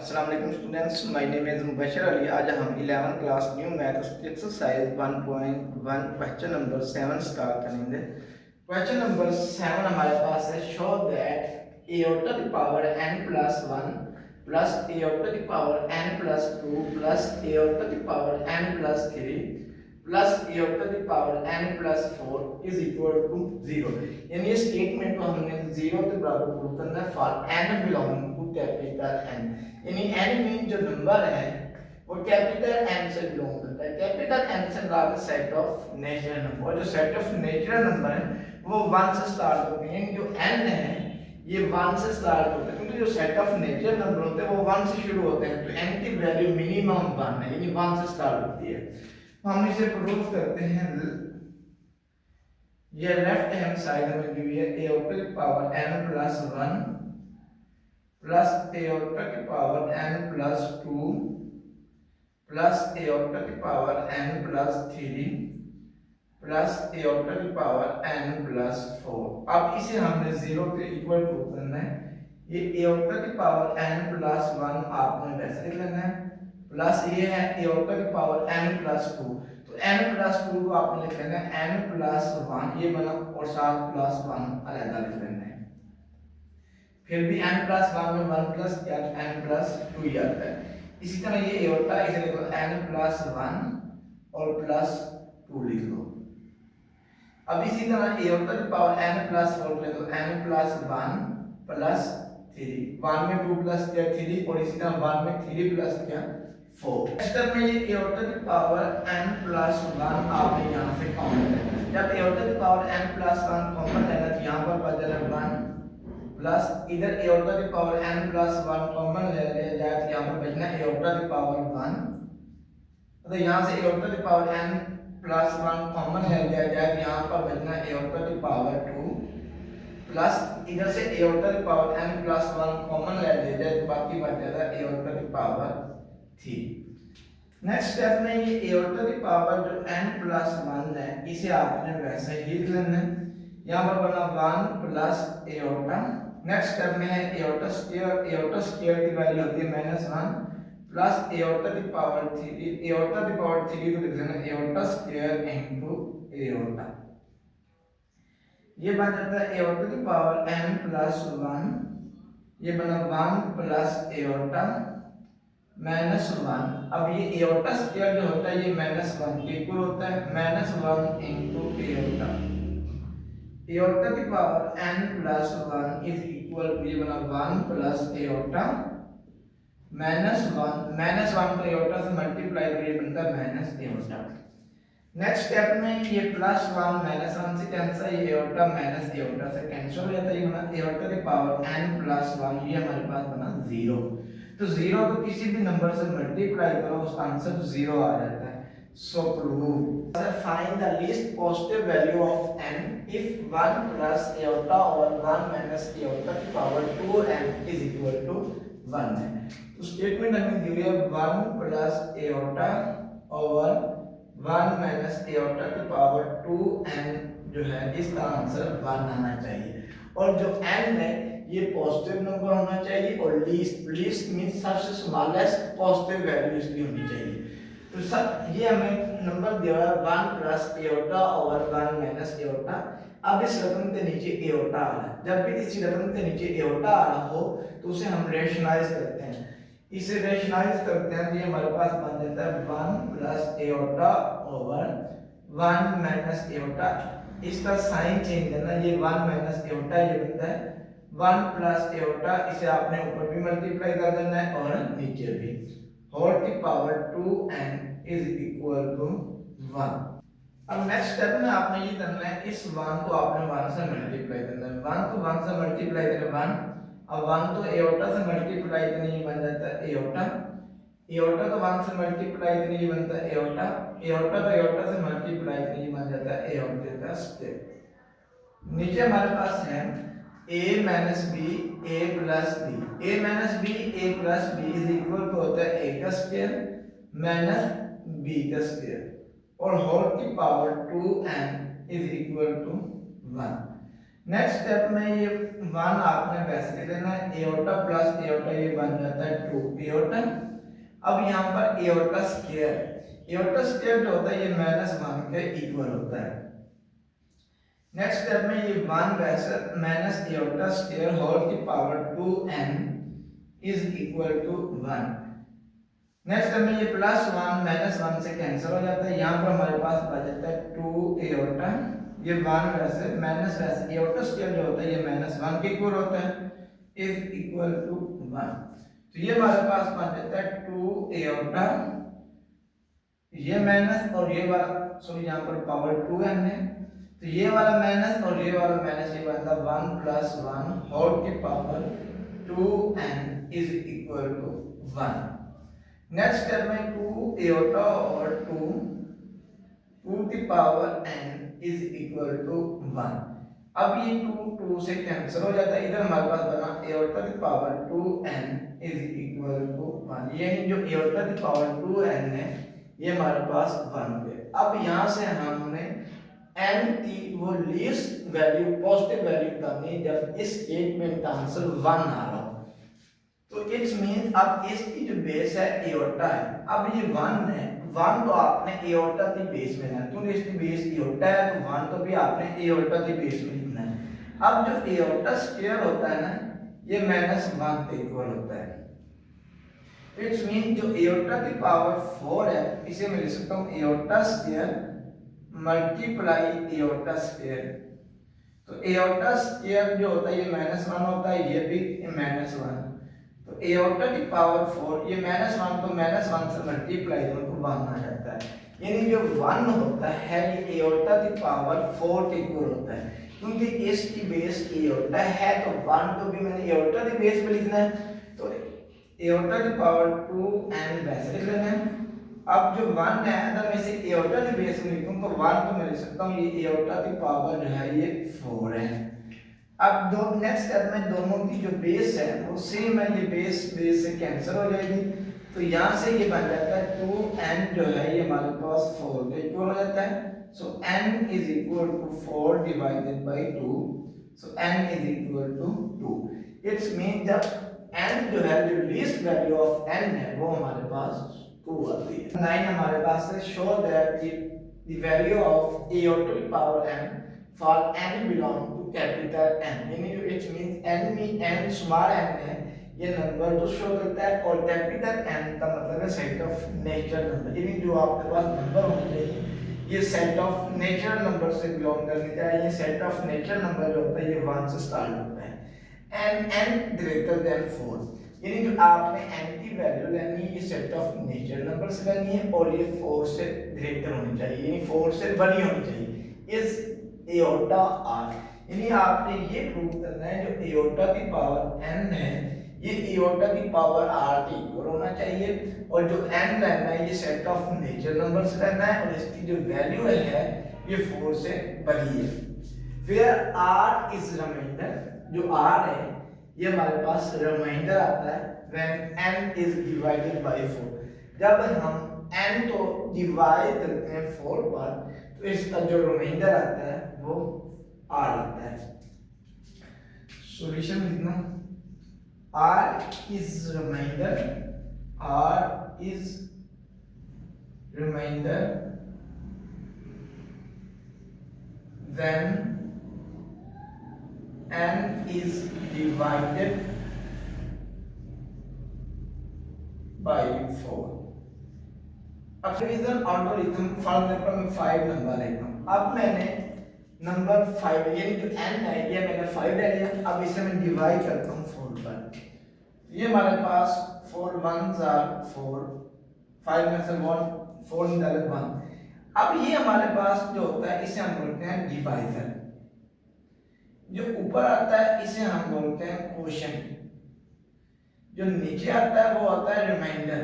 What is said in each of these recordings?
अस्सलाम वालेकुम students, my name is Mubashar Ali. आज हम 11th class new maths exercise 1.1 question number 7 start करेंगे। क्वेश्चन नंबर 7 हमारे पास है, show that a to the power n plus 1 plus a to the power n plus 2 plus a to the power n plus 3 plus a to the power n plus 4 is equal to 0। यानी ये statement को हमने 0 के बराबर prove करना है for n belonging to capital n। यानी n mean जो नंबर है वो कैपिटल n से बिलोंग करता है। कैपिटल n से मतलब सेट ऑफ नेचुरल नंबर, और जो सेट ऑफ नेचुरल नंबर है वो 1 से स्टार्ट होते हैं। यानी जो n है ये 1 से स्टार्ट होता है, क्योंकि जो सेट ऑफ नेचुरल नंबर होते हैं वो 1 से शुरू होते हैं, तो n की वैल्यू मिनिमम 1 है, यानी 1 से स्टार्ट होती है। तो हम इसे प्रूव करते हैं। ये लेफ्ट हैंड साइड में दी हुई है a to the power n plus 1 plus a to the power n plus 2 plus a to the power n plus 3 plus a to the power n plus 4। अब इसे हमने 0 के इक्वल टू करना है। ये a to the power n plus 1 आपने वैसे लिख लेना है, प्लस ये है a to the power n plus 2, तो n प्लस 2 को आपने लिख लेना है n प्लस 1, ये बना, और साथ प्लस 1 अलग लिख लेना है। फिर भी n प्लस 1 में 1 प्लस क्या, n प्लस 2 ही आता है। इसी तरह ये a होता है, इसे लिखो n प्लस 1 और प्लस 2 लिख लो। अब इसी तरह a होता है पावर n प्लस 4 लिख लो, n प्लस 1 प्लस 3, 1 में 2 प्लस क्या 3, और इसी तरह 1 में 3 प्लस क्या 4। स्टेप में ये a होता है पावर n प्लस 1 आपने यहाँ से कॉमन लेना है। जब a होता है पावर n प्लस 1 कॉमन लेना तो यहाँ पर बचेगा 1 प्लस इधर a होता है पावर n प्लस 1 कॉमन ले लिया जाए तो यहाँ पर बचना a होता है पावर 1, तो यहाँ से a होता है पावर n प्लस 1 कॉमन ले लिया जाए तो यहाँ पर बचना a होता है पावर 2 प्लस इधर से a होता है पावर n प्लस 1 कॉमन ले लिया जाए तो बाकी बच जाएगा a होता है पावर 3। नेक्स्ट स्टेप में ये a होता है पावर जो n प्लस 1 है इसे आपने वैसे ही लिख लेना है। यहाँ पर बना 1 प्लस a होता। नेक्स्ट स्टेप में है a होता स्क्वायर, a होता स्क्वायर की वैल्यू होती है -1 प्लस a होता की पावर 3, a होता की पावर 3 तो लिख लेना a होता स्क्वायर इनटू a होता। ये बन जाता है a होता की पावर n प्लस 1, ये बना 1 प्लस a होता -1। अब ये a होता स्क्वायर जो होता है ये -1 के इक्वल होता है, -1 इनटू a होता। a होता की power n plus 1 is equal to, ये बना 1 प्लस a होता -1 को a होता से मल्टीप्लाई करिए बनता है -a होता। नेक्स्ट स्टेप में ये प्लस 1 -1 से कैंसिल, ये a होता -a होता से कैंसिल हो जाता है, ये बना a होता की पावर n प्लस 1, ये हमारे पास बना 0। तो 0 को किसी भी नंबर से मल्टीप्लाई करो उसका आंसर 0 आ जाता है। सो prove find the least positive value of n if 1 plus a होता और 1 माइनस a होता की power 2n is equal to 1 है। तो स्टेटमेंट हमें दी हुई है 1 प्लस a होता और 1 माइनस a होता की पावर 2n जो है इसका आंसर 1 आना चाहिए, और जो n है ये पॉजिटिव नंबर होना चाहिए, और लीस्ट मींस सबसे स्मॉलेस्ट पॉजिटिव वैल्यू इसकी होनी चाहिए। तो सब ये हमें नंबर दिया हुआ है 1 प्लस a होता और 1 माइनस a होता। अब इस रकम के नीचे a होता आ रहा है, जब भी किसी रकम के नीचे a होता आ रहा हो तो उसे हम रेशनलाइज करते हैं। इसे रेशनलाइज करते हैं तो ये हमारे पास बन जाता है 1 प्लस a होता ओवर 1 माइनस a होता। इसका साइन चेंज करना, ये 1 माइनस a होता ये बनता है 1 प्लस a होता। इसे आपने ऊपर भी मल्टीप्लाई कर देना है और नीचे भी, होल की power 2n is equal to 1। अब नेक्स्ट स्टेप में आपने ये करना है, इस 1 को आपने 1 से मल्टीप्लाई करना है। 1 को 1 से मल्टीप्लाई करें 1, अब 1 तो a होता से मल्टीप्लाई करने ये बन जाता है a होता। a होता तो 1 से मल्टीप्लाई करने ये बनता है a होता, a होता तो a होता से मल्टीप्लाई करने ये बन जाता है a होते का स्टेप। नीचे हमारे पास है a minus b a plus b, a minus b a plus b is equal to होता है a का स्क्वायर माइनस b का स्क्वायर और होल की power 2n is equal to 1। Next step में ये 1 आपने वैसे ले लेना है, एओर्टा प्लस एओर्टा ये बन जाता है 2 एओर्टा। अब यहाँ पर एओर्टा स्क्वायर जो होता है ये -1 के इक्वल होता है। नेक्स्ट स्टेप में ये 1 वैसे माइनस एओर्टा स्क्वायर होल की power 2n is equal to 1। Next step में ये +1 -1 से कैंसिल हो जाता है, यहाँ पर हमारे पास बच जाता है 2 एओर्टा, ये 1 वैसे माइनस वैसे एओर्टा स्क्वायर जो होता है ये -1 के इक्वल होता है, इज इक्वल टू 1। तो ये हमारे पास बन जाता है 2 एओर्टा, ये माइनस और ये वाला सॉरी यहाँ पर पावर 2n है, तो ये वाला माइनस और ये वाला माइनस, ये बनता 1 + 1 होल की power 2n is equal to 1। Next step में 2 एओर्टा और 2 की power n is equal to 1। अब ये 2 से कैंसिल हो जाता है, इधर हमारे पास बना एओर्टा की power 2n is equal to 1। यानी जो एओर्टा की पावर 2n है ये हमारे पास 1 पे। अब यहाँ से हमने n की वो लीस्ट वैल्यू पॉजिटिव वैल्यू निकालनी जब इस स्टेटमेंट का आंसर 1 आ रहा हो। तो इट्स मीन अब इसकी जो बेस है एओर्टा है, अब ये 1 है, 1 तो आपने एओर्टा की बेस में लेना, क्योंकि इसकी बेस एओर्टा है तो 1 तो भी आपने एओर्टा की बेस में लिखना है। अब जो एओर्टा स्क्वायर होता है ना ये -1 के इक्वल होता है। इट्स मीन जो एओर्टा की पावर 4 है इसे मैं लिख सकता हूँ aorta square multiply aorta square. तो एओर्टा स्क्वायर जो होता है ये -1 होता है, ये भी -1, तो एओर्टा की पावर 4 ये -1 तो -1 से मल्टीप्लाई दोनों को 1 आ जाता है। यानी जो 1 होता है ये एओर्टा की पावर 4 के इक्वल होता है, क्योंकि इसकी बेस एओर्टा है तो 1 तो भी मैंने एओर्टा की बेस पे लिखना है, तो एओर्टा की पावर 2n वैसे लिख लेना है। अब जो 1 है अगर मैं इसे एओर्टा की बेस में लिखूं तो 1 तो मैं लिख सकता हूं ये एओर्टा की पावर जो है ये 4 है। अब दो नेक्स्ट स्टेप में दोनों की जो बेस है वो सेम है, ये बेस से कैंसिल हो जाएगी, तो यहाँ से ये बन जाता है 2n जो है ये हमारे पास 4 के इक्वल हो जाता है। So n is equal to 4 divided by 2, so n is equal to 2। It's mean जब n जो है जो लीस्ट वैल्यू ऑफ n है वो हमारे पास 2 आती है। 9 हमारे पास है show that the value of a to the power n for n belong to capital N, यानी जो it means n में n स्मॉल n है ये नंबर तो शो करता है, और कैपिटल N का मतलब है सेट ऑफ नेचुरल नंबर, यानी जो आपके पास नंबर होने चाहिए ये सेट ऑफ नेचुरल नंबर से बिलोंग करने चाहिए। ये सेट ऑफ नेचुरल नंबर जो होता है ये 1 से स्टार्ट होता है एंड n ग्रेटर देन 4, यानी जो आपने n की वैल्यू लेनी है ये सेट ऑफ नेचुरल नंबर से लेनी है और ये 4 से ग्रेटर होनी चाहिए, यानी 4 से बड़ी होनी चाहिए। इज एओर्टा r, यानी आपने ये प्रूव करना है जो एओर्टा की पावर n है ये एओर्टा की पावर r के इक्वल होना चाहिए, और जो n लेना है ये सेट ऑफ नेचुरल नंबर से लेना है और इसकी जो वैल्यू है ये 4 से बड़ी है। फिर r इज रिमाइंडर, जो r है ये हमारे पास रिमाइंडर आता है when n is divided by 4, जब हम n को डिवाइड करते हैं 4 पर तो इसका जो रिमाइंडर आता है वो r आता है। सॉल्यूशन लिखना r is remainder when n is divided by 4। अब डिवीजन ऑटोरिथम फॉर एग्जांपल मैं 5 नंबर लेता हूं, अब मैंने नंबर 5 यानी जो n है ये मैंने 5 ले लिया, अब इसे मैं डिवाइड करता हूं 4 पर, ये हमारे पास 4 1s are 4, 5 में से 1 4 निकाले 1। अब ये हमारे पास जो होता है इसे हम बोलते हैं डिवाइजर, जो ऊपर आता है इसे हम बोलते हैं क्वोशिएंट, जो नीचे आता है वो आता है रिमाइंडर,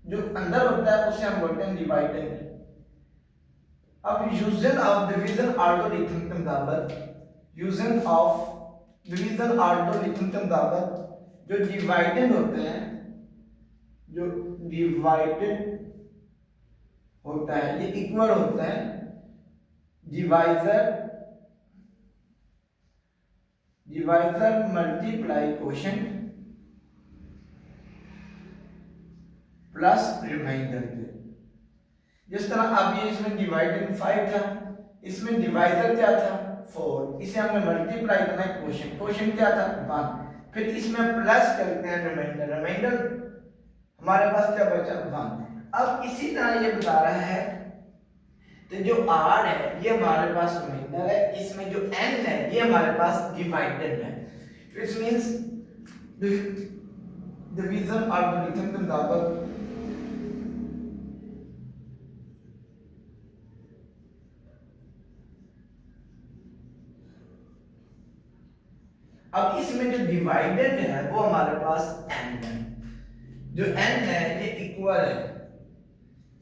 जो अंदर होता है उसे हम बोलते हैं डिवाइडेंड। अब यूजन ऑफ डिवीजन ऑटोरिथम के मुताबिक जो डिवाइडेड होते हैं ये इक्वल होता है divisor divisor multiply quotient plus reminder थे। जिस तरह अब ये इसमें डिवाइडेड 5 था, इसमें डिवाइजर क्या था 4, इसे हमने मल्टीप्लाई करना है क्वोशिएंट, क्वोशिएंट क्या था 1, फिर इसमें प्लस करते हैं रिमाइंडर, रिमाइंडर हमारे पास क्या बचा 1। अब इसी तरह ये बता रहा है तो जो r है ये हमारे पास रिमाइंडर है, इसमें जो n है ये हमारे पास डिवाइडेड है, व्हिच मींस डिवीजन एल्गोरिथम के मुताबिक अब इसमें जो डिवाइडेड है वो हमारे पास n है, जो n है ये इक्वल है,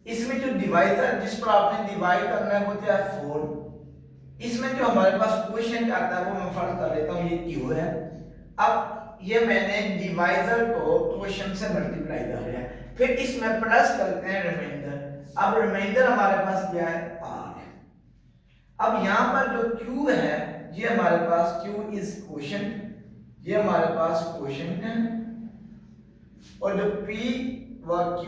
इसमें जो डिवाइजर जिस पर आपने डिवाइड करना है वो क्या है 4, इसमें जो हमारे पास क्वोशिएंट आता है वो मैं फर्ज कर लेता हूँ ये q है। अब ये मैंने डिवाइजर को क्वोशिएंट से मल्टीप्लाई कर दिया, फिर इसमें प्लस करते हैं रिमाइंडर, अब रिमाइंडर हमारे पास क्या है r है। अब यहाँ पर जो q है ये हमारे पास q इज क्वोशिएंट, ये हमारे पास क्वोशिएंट है, और जो p व q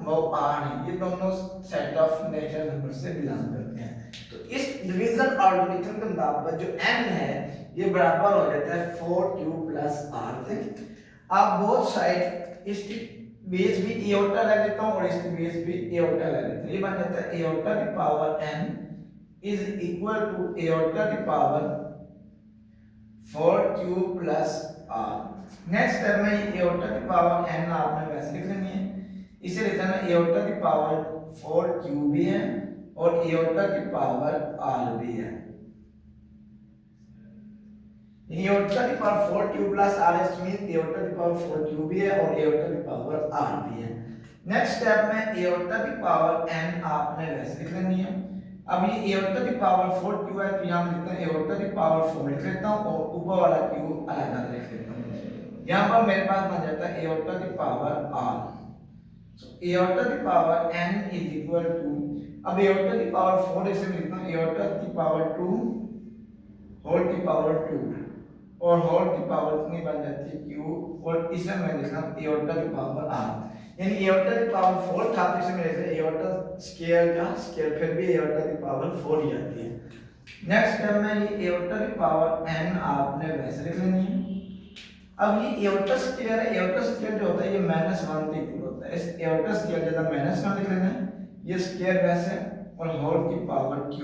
व r है ये दोनों सेट ऑफ नेचुरल नंबर से बिलोंग करते हैं। तो इस डिवीजन एल्गोरिथम के मुताबिक जो n है ये बराबर हो जाता है 4q प्लस r से। आप बोथ साइड इसकी बेस भी एओटा ले लेता हूं और इसकी बेस भी एओटा ले लेता हूं, ये बन जाता है एओटा की power n is equal to iota की power 4q plus r। Next step में एओटा की पावर n आपने वैसे लिख लेनी है, इसे लिखना है एओटा की पावर 4q भी है और एओटा की पावर r भी है। एओटा की power 4q plus r means aorta की पावर 4q भी है और एओटा की पावर r भी है। नेक्स्ट स्टेप में एओटा की पावर n आपने वैसे लिख लेनी है। अब ये एओटा की पावर 4q है तो यहां लिखते हैं एओटा की पावर 4 लिख लेता हूं और ऊपर वाला q अलग लिख लेता हूं। यहां पर मेरे पास बन जाता है एओटा की पावर r, सो एओटा की power n is equal to, अब एओटा की पावर 4 इसे लिखता हूं एओटा की पावर 2 होल की पावर 2 और होल की पावर कितनी बन जाती है q, और इसे मैं लिखता हूं एओटा की पावर r, यानी एओटा की पावर 4 था तो इसे मैं लिखता हूं एओटा स्क्वायर का स्क्वायर, फिर भी एओटा की पावर 4 ही आती है। नेक्स्ट स्टेप में ये एओटा की पावर n आपने वैसे लिख लेनी है। अब ये एओटा स्क्वायर है, एओटा स्क्वायर जो होता है ये -1 के इक्वल होता है, इस एओटा स्क्वायर जगह -1 लिख लेना है, ये स्क्वायर वैसे और होल की पावर q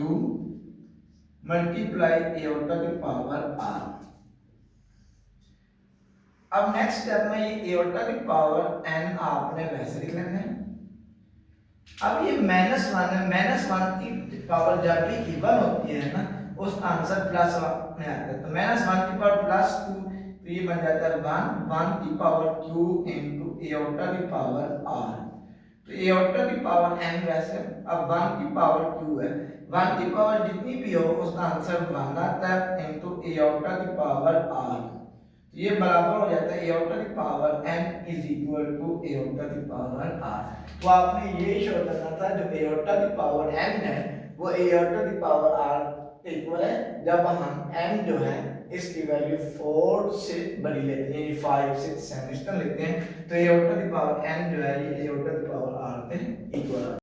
मल्टीप्लाई एओटा की पावर r। अब नेक्स्ट स्टेप में ये एओटा की पावर n आपने वैसे लिख लेना है। अब ये -1 है, -1 की पावर जब भी इवन होती है ना उसका आंसर प्लस में आता है, तो -1 की पावर +2 तो ये बन जाता है 1 की पावर q इनटू एओटा की पावर r। तो एओटा की पावर n वैसे, अब 1 की पावर q है, 1 की पावर जितनी भी हो उसका आंसर 1 आता है इनटू एओटा की पावर r, तो ये बराबर हो जाता है एओटा की power n is equal to iota की पावर r। तो आपने ये शो करना था जो एओटा की पावर n है वो एओटा की पावर r इक्वल है जब हम n जो है इसकी वैल्यू 4 से बड़ी लेते हैं, यानी 5 6 7 इस तरह लेते हैं, तो एओटा की पावर n जो है ये एओटा की पावर r के इक्वल है।